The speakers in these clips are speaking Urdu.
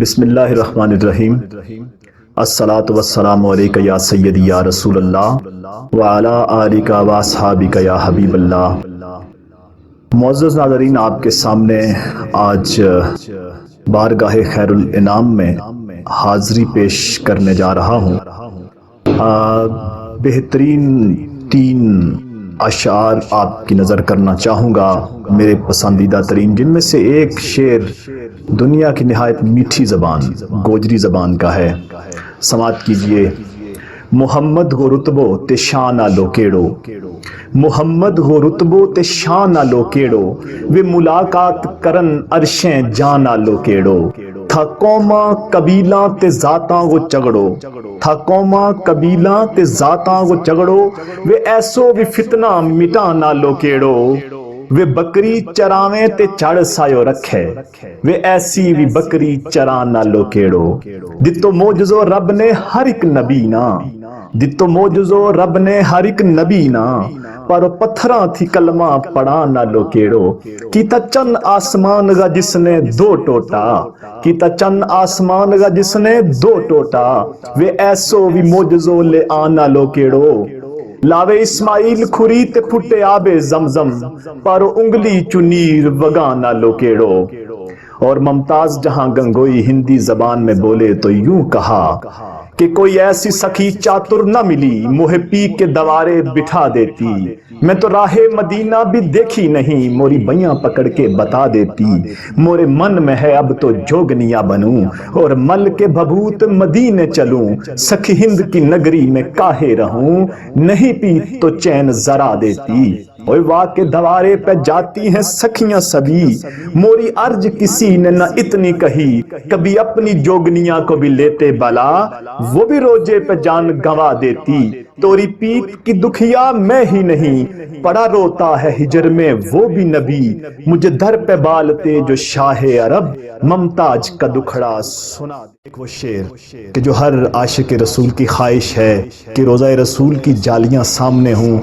بسم اللہ الرحمن الرحیم۔ الصلاۃ والسلام علیک یا سیدی یا رسول اللہ وعلی آلک و اصحابک یا حبیب اللہ۔ معزز ناظرین، آپ کے سامنے آج بارگاہ خیر الانام میں حاضری پیش کرنے جا رہا ہوں۔ بہترین 3 اشعار آپ کی نظر کرنا چاہوں گا، میرے پسندیدہ ترین، جن میں سے ایک شعر دنیا کی نہایت میٹھی زبان گوجری زبان کا ہے۔ سماعت کیجئے۔ محمد ہو رتبو تے شان آلو کیڑو، محمد ہو رتبو تے شان آلو کیڑو، وے ملاقات کرن عرشیں جان آلو کیڑو، تھا قوماں قبیلاں تے ذاتاں وہ چگڑو، تھا قوماں قبیلاں تے ذاتاں وہ چگڑو، وے ایسو بھی فتنہ مٹان آلو کیڑو، وے بکری چراویں تے چڑھ سایو رکھے، وے ایسی بھی بکری چران نالو کیڑو، دتو موجزو رب نے ہر ایک نبی نا، دتو موجزو رب نے ہر ایک نبی نا، پر پتھراں تھی کلمہ پڑھا نالو کیڑو، کیتا چند آسمان گا جس نے 2 ٹوٹا، کیتا چند آسمان گا جس نے 2 ٹوٹا، وے ایسو بھی موجزو لے آنا لو کیڑو، لاوے اسماعیل کھری تے پھٹے آبے زمزم، پارو انگلی چنیر وگانا لو کیڑو۔ اور ممتاز جہاں گنگوئی ہندی زبان میں بولے تو یوں کہا کہ کوئی ایسی سخی چاتر نہ ملی، موہ پی کے دوارے بٹھا دیتی، میں تو راہ مدینہ بھی دیکھی نہیں، موری بیاں پکڑ کے بتا دیتی، مورے من میں ہے اب تو جوگنیا بنوں، اور مل کے بھبوت مدینے چلوں، سخی ہند کی نگری میں کاہے رہوں، نہیں پی تو چین ذرا دیتی، اوے واہ کے دوارے پہ جاتی ہیں سکھیاں سبھی، موری عرض کسی نے نہ اتنی کہی، کبھی اپنی جوگنیاں کو بھی لیتے بلا، وہ بھی روجے پہ جان گنوا دیتی، توری پیت کی دکھیا میں ہی نہیں، پڑا روتا ہے ہجر میں وہ بھی نبی، مجھے در پہ بالتے جو شاہ عرب، ممتاج کا دکھڑا سنا۔ ایک وہ شعر کہ جو ہر عاشق رسول کی خواہش ہے کہ روضہ رسول کی جالیاں سامنے ہوں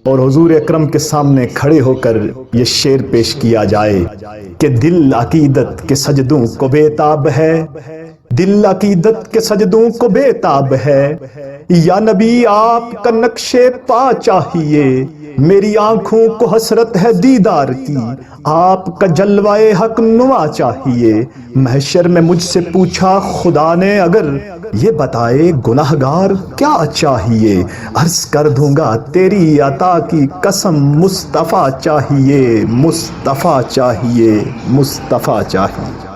اور حضور اکرم کے سامنے کھڑے ہو کر یہ شعر پیش کیا جائے کہ دل عقیدت کے سجدوں کو بے تاب ہے، دل عقیدت کے سجدوں کو بے تاب ہے، یا نبی آپ کا نقش پا چاہیے، میری آنکھوں کو حسرت ہے دیدار کی، آپ کا جلوہ حق نما چاہیے، محشر میں مجھ سے پوچھا خدا نے اگر یہ بتائے گناہگار کیا چاہیے، عرض کر دوں گا تیری عطا کی قسم مصطفیٰ چاہیے، مصطفیٰ چاہیے، مصطفیٰ چاہیے۔